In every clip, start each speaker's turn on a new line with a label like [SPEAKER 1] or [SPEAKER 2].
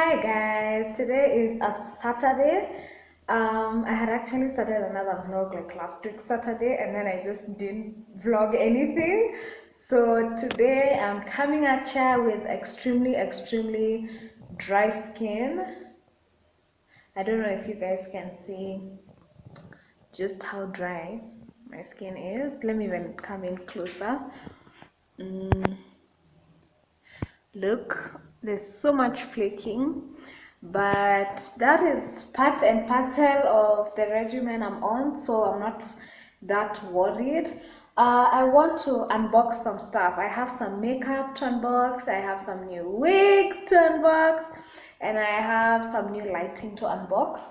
[SPEAKER 1] Hi guys, today is a Saturday. I had actually started another vlog like last week Saturday, and then I just didn't vlog anything. So today I'm coming at you with extremely dry skin. I don't know if you guys can see just how dry my skin is. Let me even come in closer. Look, there's so much flaking, but that is part and parcel of the regimen I'm on, so I'm not that worried. I want to unbox some stuff. I have some makeup to unbox, I have some new wigs to unbox, and I have some new lighting to unbox.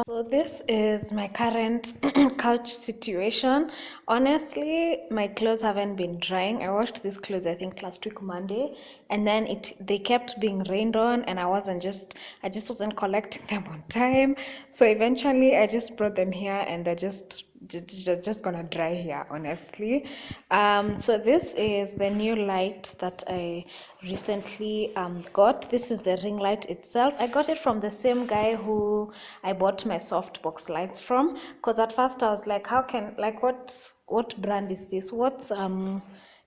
[SPEAKER 1] So this is my current couch situation. Honestly, my clothes haven't been drying. I washed these clothes I think last week Monday, and then they kept being rained on, and I just wasn't collecting them on time. So eventually I just brought them here, and they're just gonna dry here, honestly. So this is the new light that I recently got. This is the ring light itself. I got it from the same guy who I bought my softbox lights from, because at first I was like, how can, like, what brand is this? What's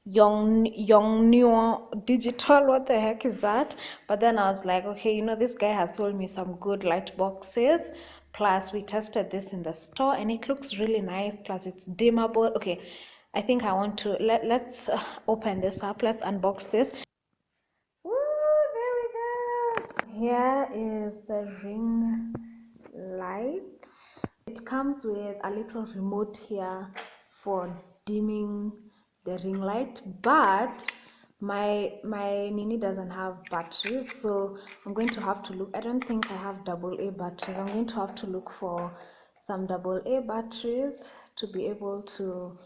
[SPEAKER 1] young new digital, what the heck is that? But then I was like, okay, this guy has sold me some good light boxes, plus we tested this in the store and it looks really nice, plus it's dimmable. Okay, I think I want to let's open this up. Let's unbox this. Woo, there we go. Here is the ring light. It comes with a little remote here for dimming the ring light, but my Nini doesn't have batteries, so I'm going to have to look. I don't think I have AA batteries. I'm going to have to look for some AA batteries to be able to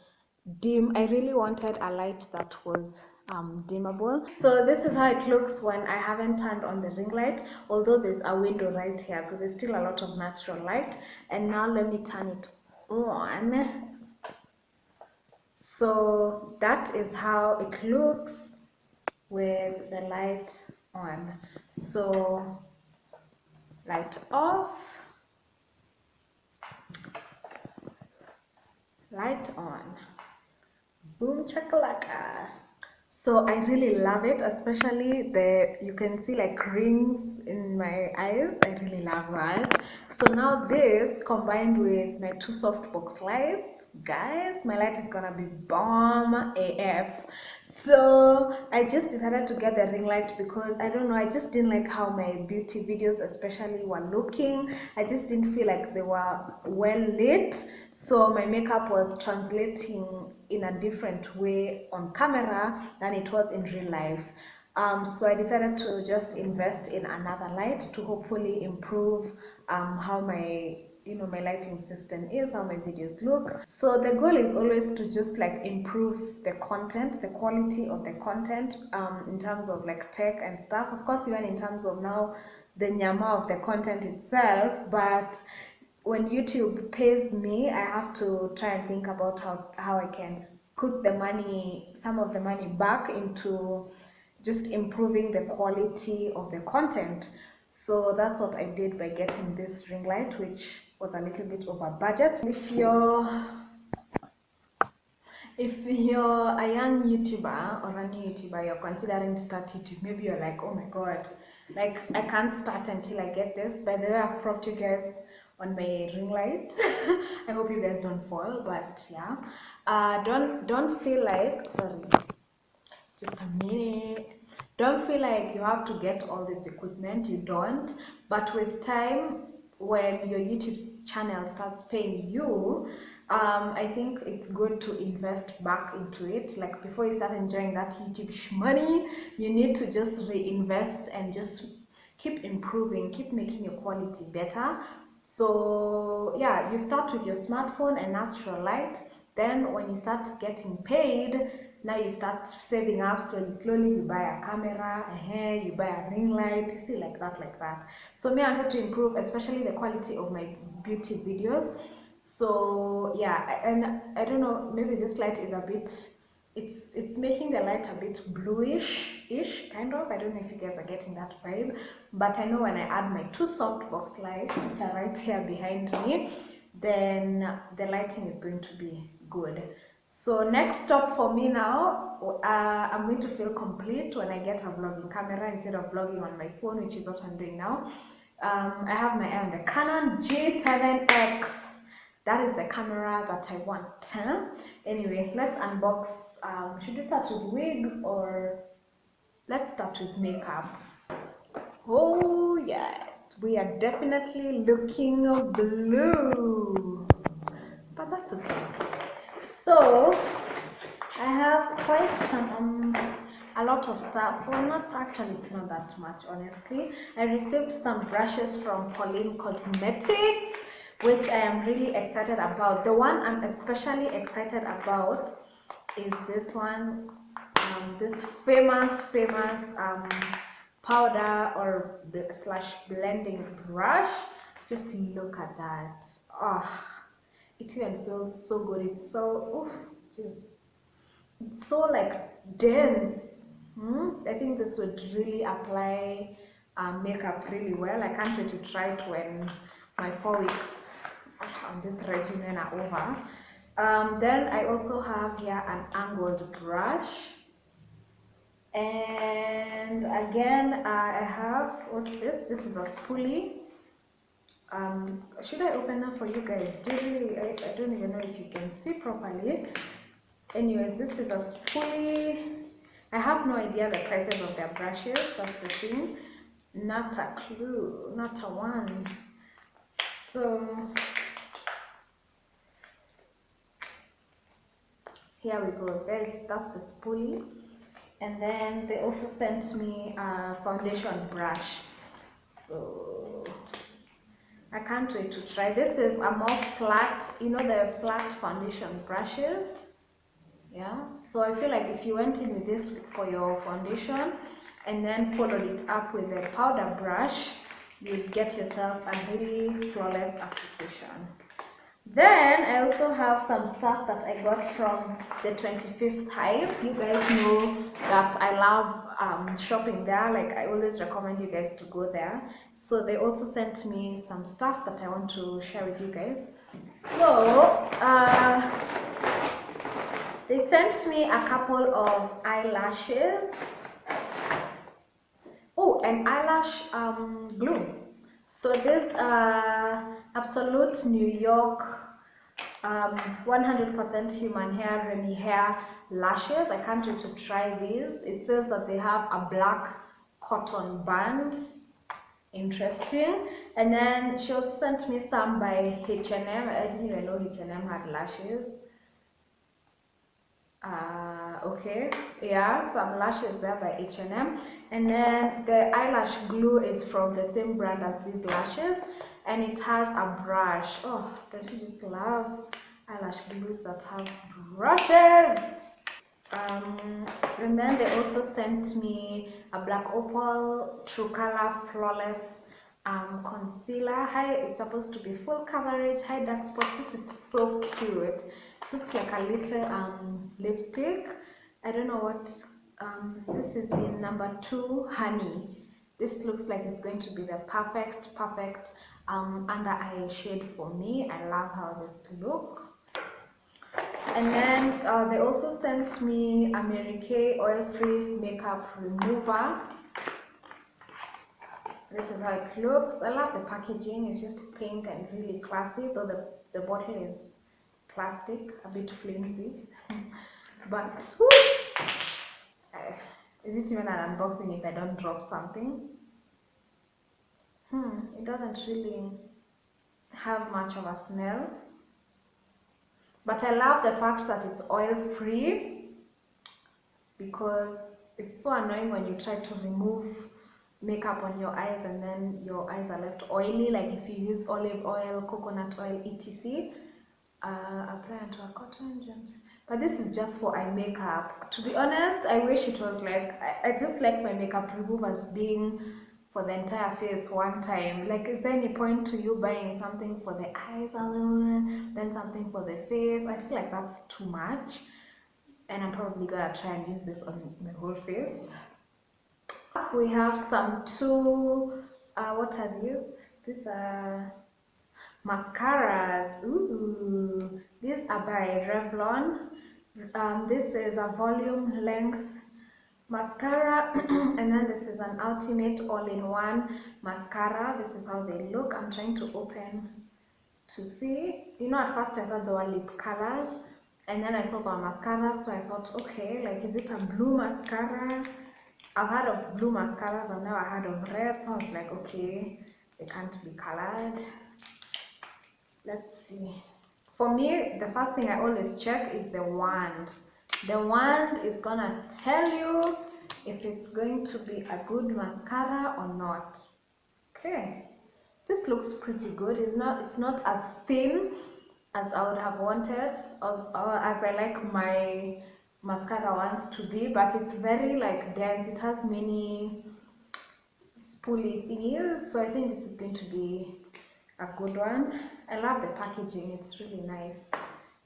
[SPEAKER 1] dim. I really wanted a light that was dimmable. So this is how it looks when I haven't turned on the ring light, although there's a window right here, so there's still a lot of natural light. And now let me turn it on. So that is how it looks with the light on. So light off, light on, boom chakalaka. So I really love it, especially you can see like rings in my eyes. I really love that. So now this combined with my two softbox lights, guys, my light is gonna be bomb AF. So I just decided to get the ring light because I don't know, I just didn't like how my beauty videos especially were looking. I just didn't feel like they were well lit, so my makeup was translating in a different way on camera than it was in real life. So I decided to just invest in another light to hopefully improve how my lighting system is, how my videos look. So the goal is always to just like improve the content, the quality of the content, in terms of like tech and stuff, of course, even in terms of now the nyama of the content itself. But when YouTube pays me, I have to try and think about how I can put the money, some of the money back into just improving the quality of the content. So that's what I did by getting this ring light, which was a little bit over budget. If you're a young YouTuber or a new YouTuber, you're considering to start YouTube, maybe you're like, oh my god, like I can't start until I get this. By the way, I've propped you guys on my ring light. I hope you guys don't fall, but yeah. Don't feel like, sorry, just a minute. Don't feel like you have to get all this equipment. You don't. But with time, when your YouTube channel starts paying you, I think it's good to invest back into it. Like before you start enjoying that YouTube money, you need to just reinvest and just keep improving, keep making your quality better. So yeah, you start with your smartphone and natural light. Then when you start getting paid, now you start saving up slowly. You buy a camera, you buy a ring light, you see, like that. So me, I wanted to improve especially the quality of my beauty videos. So yeah, and I don't know, maybe this light is a bit it's making the light a bit bluish-ish, kind of. I don't know if you guys are getting that vibe, but I know when I add my two softbox lights, which are right here behind me, then the lighting is going to be good. So next stop for me now, I'm going to feel complete when I get a vlogging camera instead of vlogging on my phone, which is what I'm doing now. I have my eye on the Canon G7X. That is the camera that I want. Huh? Anyway, let's unbox. Should we start with wigs or let's start with makeup? Oh yes, we are definitely looking blue, but that's okay. So I have quite some a lot of stuff. Well, not actually, it's not that much, honestly. I received some brushes from Pauline Cosmetics, which I am really excited about. The one I'm especially excited about is this one, this famous powder or slash blending brush. Just look at that. Oh, it even feels so good. It's so, just it's so like dense. I think this would really apply makeup really well. I can't wait to try it when my 4 weeks on this regimen are over. Then I also have here an angled brush, and again I have, what's this? This is a spoolie. Should I open up for you guys? Do you really, I don't even know if you can see properly. Anyways, this is a spoolie. I have no idea the prices of their brushes, that's the thing. Not a clue, not a one. So here we go, guys. That's the spoolie. And then they also sent me a foundation brush. So I can't wait to try. This is a more flat, you know, the flat foundation brushes. Yeah, so I feel like if you went in with this for your foundation and then followed it up with a powder brush, you'd get yourself a really flawless application. Then I also have some stuff that I got from the 25th Hive. You guys know that I love shopping there. Like, I always recommend you guys to go there. So they also sent me some stuff that I want to share with you guys. So they sent me a couple of eyelashes. Oh, an eyelash glue. So this Absolute New York 100% human hair Remy hair lashes. I can't wait to try these. It says that they have a black cotton band. Interesting. And then she also sent me some by H&M. I didn't even know H&M had lashes. Okay, yeah, some lashes there by H&M, and then the eyelash glue is from the same brand as these lashes, and it has a brush. Oh, don't you just love eyelash glues that have brushes? And then they also sent me a black opal true color flawless concealer. It's supposed to be full coverage, high dark spots. This is so cute. Looks like a little lipstick. I don't know what this is in number 2 honey. This looks like it's going to be the perfect under eye shade for me. I love how this looks. And then they also sent me a Mary Kay oil-free makeup remover. This is how it looks. I love the packaging. It's just pink and really classy, though the bottle is plastic, a bit flimsy. But whoo, is it even an unboxing if I don't drop something? It doesn't really have much of a smell. But I love the fact that it's oil-free, because it's so annoying when you try to remove makeup on your eyes and then your eyes are left oily, like if you use olive oil, coconut oil, etc. Apply onto a cotton gel. But this is just for eye makeup. To be honest, I wish it was like, I just like my makeup removers being for the entire face one time. Like, is there any point to you buying something for the eyes alone, then something for the face? I feel like that's too much. and I'm probably gonna try and use this on my whole face. We have some two, what are these? These are mascaras. Ooh, these are by Revlon. This is a volume length mascara and then this is an ultimate all-in-one mascara. This is how they look. I'm trying to open to see. You know, at first I thought they were lip colors, and then I saw the mascara, so I thought, okay, like, is it a blue mascara? I've heard of blue mascaras, I've never heard of red, so I was like, okay, they can't be colored. Let's see. For me, the first thing I always check is the wand. The wand is gonna tell you if it's going to be a good mascara or not. Okay, this looks pretty good. It's not as thin as I would have wanted, or as I like my mascara wants to be, but it's very like dense. It has many spoolie thingies, so I think this is going to be a good one. I love the packaging, it's really nice.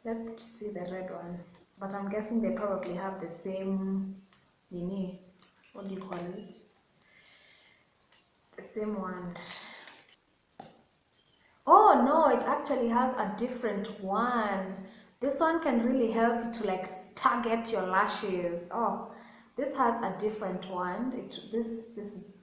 [SPEAKER 1] Let's see the red one, but I'm guessing they probably have the same what do you call it, the same one. Oh no, it actually has a different one. This one can really help you to like target your lashes. Oh, this has a different one. This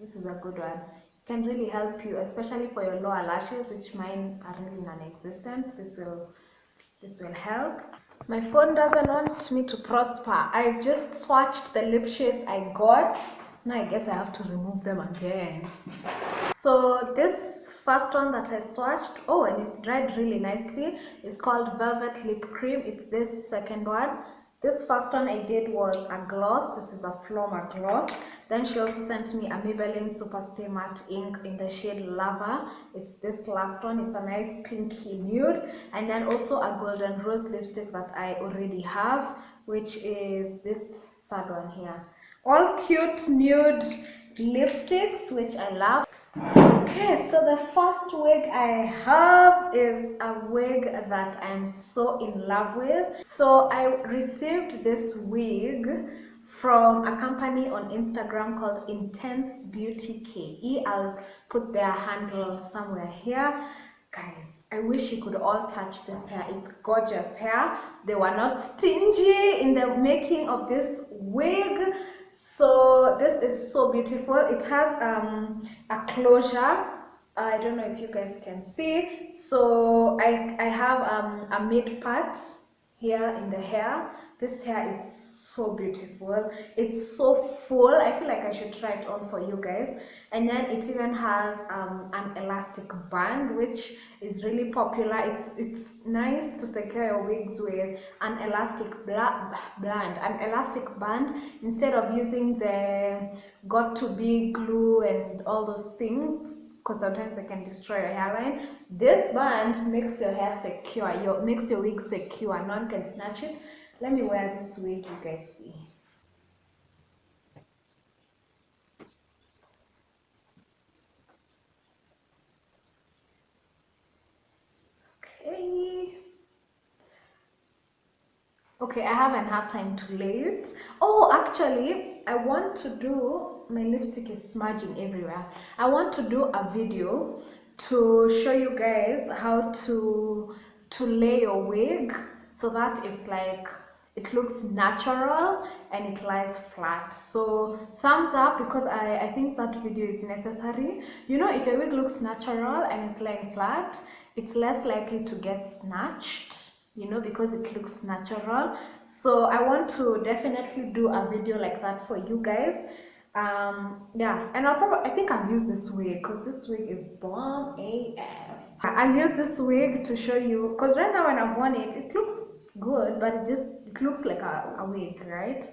[SPEAKER 1] is a good one. It can really help you, especially for your lower lashes, which mine are really non-existent. This will help. My phone doesn't want me to prosper. I just swatched the lip shades I got. Now I guess I have to remove them again. So this first one that I swatched, oh, and it's dried really nicely, it's called Velvet Lip Cream. It's this second one. This first one I did was a gloss. This is a Filmora gloss. Then she also sent me a Maybelline Superstay Matte Ink in the shade Lava. It's this last one. It's a nice pinky nude. And then also a Golden Rose lipstick that I already have, which is this third one here. All cute nude lipsticks, which I love. Okay, so the first wig I have is a wig that I'm so in love with. So I received this wig from a company on Instagram called Intense Beauty KE. I'll put their handle somewhere here. Guys, I wish you could all touch this hair. It's gorgeous hair. They were not stingy in the making of this wig. So this is so beautiful. It has a closure. I don't know if you guys can see. So I have a mid part here in the hair. This hair is so beautiful. It's so full. I feel like I should try it on for you guys. And then it even has an elastic band, which is really popular. It's nice to secure your wigs with an elastic band instead of using the got to be glue and all those things, because sometimes they can destroy your hairline. This band makes your hair secure, makes your wig secure. No one can snatch it. Let me wear this wig, you guys see. Okay. Okay, I haven't had time to lay it. Oh, actually, I want to do, my lipstick is smudging everywhere. I want to do a video to show you guys how to lay your wig so that it's like, it looks natural and it lies flat. So thumbs up, because I think that video is necessary. You know, if your wig looks natural and it's lying flat, it's less likely to get snatched, you know, because it looks natural. So I want to definitely do a video like that for you guys. Yeah, and I think I'll use this wig because this wig is bomb AF. I'll use this wig to show you, because right now when I've worn it, it looks good, but it looks like a wig, right?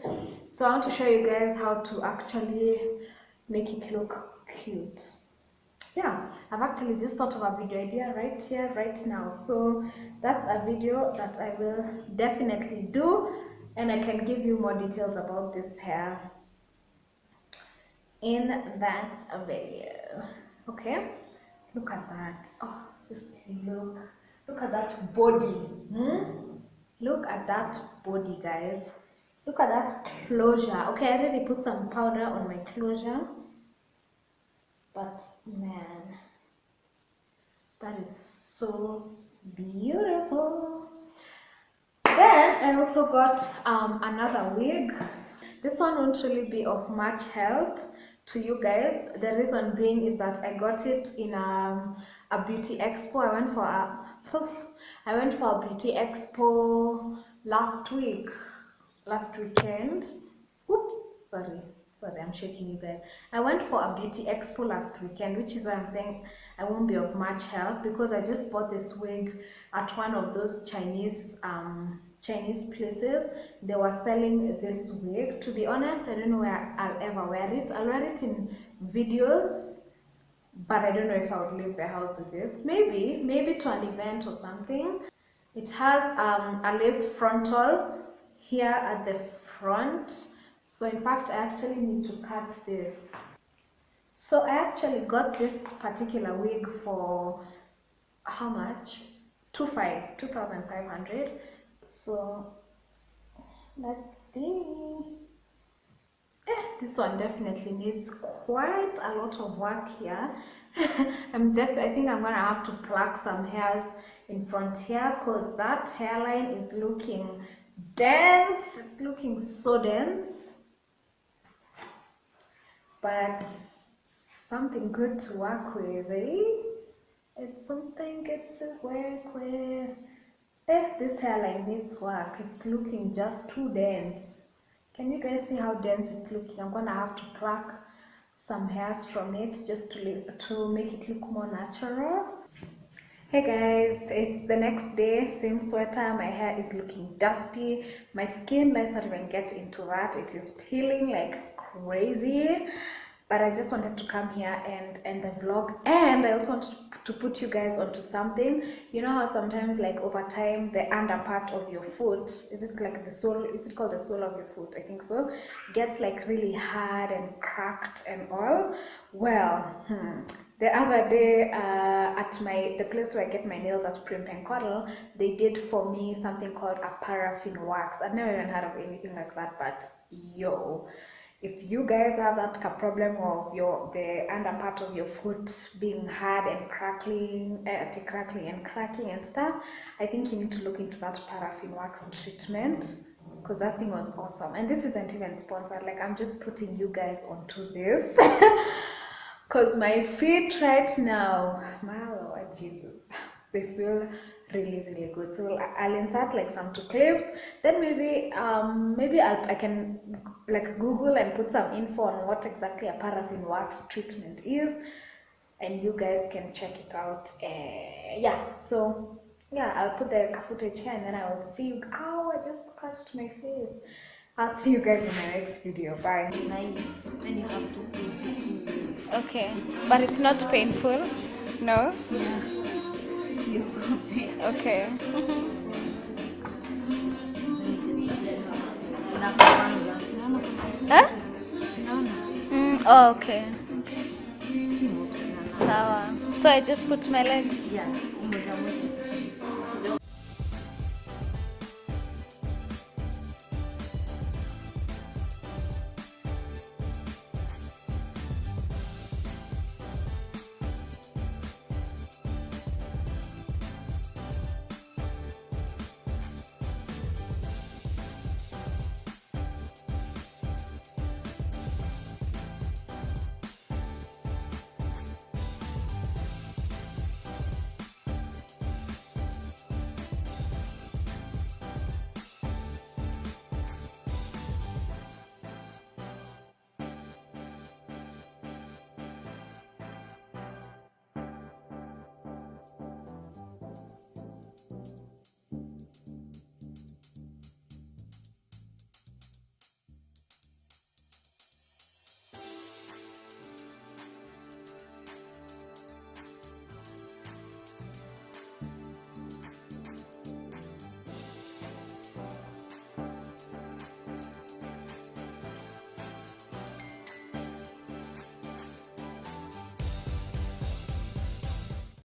[SPEAKER 1] So I want to show you guys how to actually make it look cute. Yeah, I've actually just thought of a video idea right here, right now. So that's a video that I will definitely do, and I can give you more details about this hair in that video. Okay, look at that. Oh, just look at that body. Look at that body, guys. Look at that closure. Okay, I already put some powder on my closure, but man, that is so beautiful. Then I also got another wig. This one won't really be of much help to you guys. The reason being is that I got it in a beauty expo. I went for a beauty expo last weekend. Oops, sorry, I'm shaking you guys. I went for a beauty expo last weekend, which is why I'm saying I won't be of much help, because I just bought this wig at one of those Chinese places. They were selling this wig. To be honest, I don't know where I'll ever wear it. I'll wear it in videos, but I don't know if I would leave the house with this. Maybe to an event or something. It has a lace frontal here at the front. So in fact, I actually need to cut this. So I actually got this particular wig for how much? 2,500. So let's see. This one definitely needs quite a lot of work here. I think I'm gonna have to pluck some hairs in front here, because that hairline is looking dense. It's looking so dense, but something good to work with, eh? It's something good to work with. This hairline needs work. It's looking just too dense. Can you guys see how dense it's looking? I'm gonna have to pluck some hairs from it just to make it look more natural. Hey guys, it's the next day, same sweater. My hair is looking dusty. My skin, let's not even get into that. It is peeling like crazy. But I just wanted to come here and end the vlog, and I also wanted to put you guys onto something. You know how sometimes, like, over time, the under part of your foot, is it like the sole, is it called the sole of your foot? I think so, gets like really hard and cracked and all. Well, the other day at the place where I get my nails at Primp and Cuddle, they did for me something called a paraffin wax. I've never even heard of anything like that, but yo, if you guys have that problem of the under part of your foot being hard and crackling and stuff, I think you need to look into that paraffin wax treatment, because that thing was awesome. And this isn't even sponsored, like, I'm just putting you guys onto this. Because my feet right now, my Lord Jesus, they feel really good. So I'll insert like some 2 clips. Then maybe I can like Google and put some info on what exactly a paraffin wax treatment is, and you guys can check it out. Yeah, so yeah, I'll put the footage here, and then I will see you. Ow, I just scratched my face. I'll see you guys in my next video. Bye. Then you have to see. Okay, but it's not painful. No. Okay. Huh? Oh, okay. Sawa. So I just put my legs. Yeah.